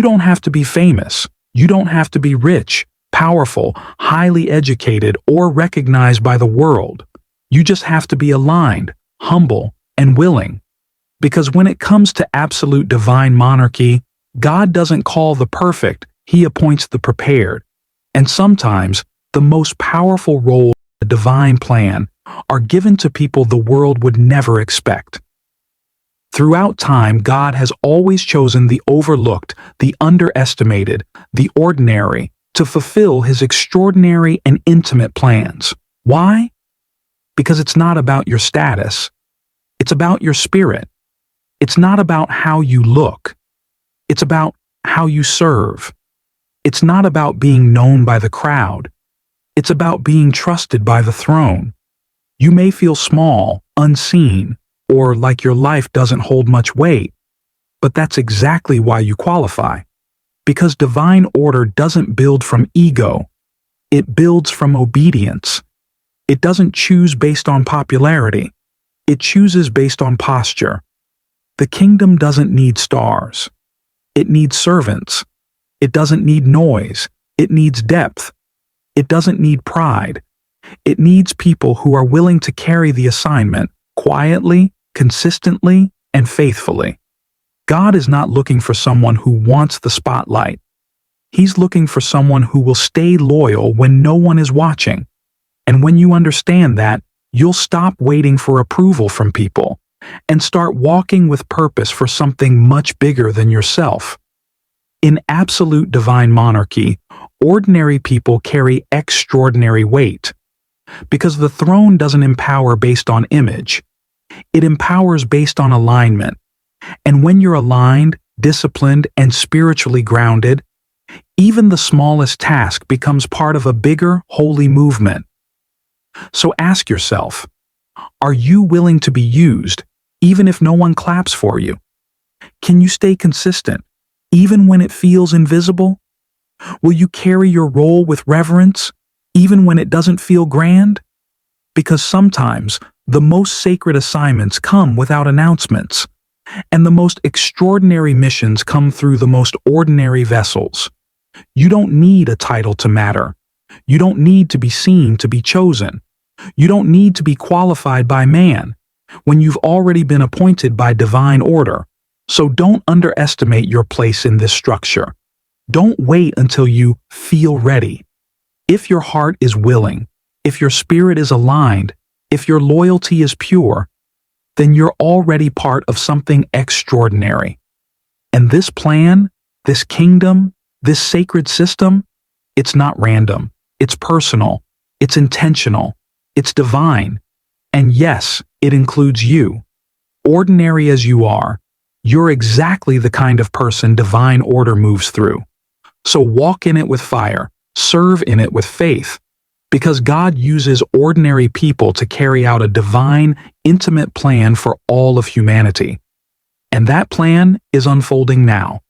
don't have to be famous. You don't have to be rich, powerful, highly educated, or recognized by the world. You just have to be aligned, humble, and willing. Because when it comes to absolute divine monarchy, God doesn't call the perfect, He appoints the prepared. And sometimes, the most powerful roles in the divine plan are given to people the world would never expect. Throughout time, God has always chosen the overlooked, the underestimated, the ordinary, to fulfill His extraordinary and intimate plans. Why? Because it's not about your status. It's about your spirit. It's not about how you look. It's about how you serve. It's not about being known by the crowd. It's about being trusted by the throne. You may feel small, unseen, or like your life doesn't hold much weight, but that's exactly why you qualify. Because divine order doesn't build from ego. It builds from obedience. It doesn't choose based on popularity. It chooses based on posture. The kingdom doesn't need stars. It needs servants. It doesn't need noise. It needs depth. It doesn't need pride. It needs people who are willing to carry the assignment quietly, consistently, and faithfully. God is not looking for someone who wants the spotlight. He's looking for someone who will stay loyal when no one is watching. And when you understand that, you'll stop waiting for approval from people and start walking with purpose for something much bigger than yourself. In absolute divine monarchy, ordinary people carry extraordinary weight. Because the throne doesn't empower based on image. It empowers based on alignment. And when you're aligned, disciplined, and spiritually grounded, even the smallest task becomes part of a bigger, holy movement. So ask yourself, are you willing to be used, even if no one claps for you? Can you stay consistent, even when it feels invisible? Will you carry your role with reverence, even when it doesn't feel grand? Because sometimes, the most sacred assignments come without announcements, and the most extraordinary missions come through the most ordinary vessels. You don't need a title to matter. You don't need to be seen to be chosen. You don't need to be qualified by man when you've already been appointed by divine order. So don't underestimate your place in this structure. Don't wait until you feel ready. If your heart is willing, if your spirit is aligned, if your loyalty is pure, then you're already part of something extraordinary. And this plan, this kingdom, this sacred system, it's not random, it's personal, it's intentional, it's divine. And yes, it includes you. Ordinary as you are, you're exactly the kind of person divine order moves through. So walk in it with fire, serve in it with faith, because God uses ordinary people to carry out a divine, intimate plan for all of humanity. And that plan is unfolding now.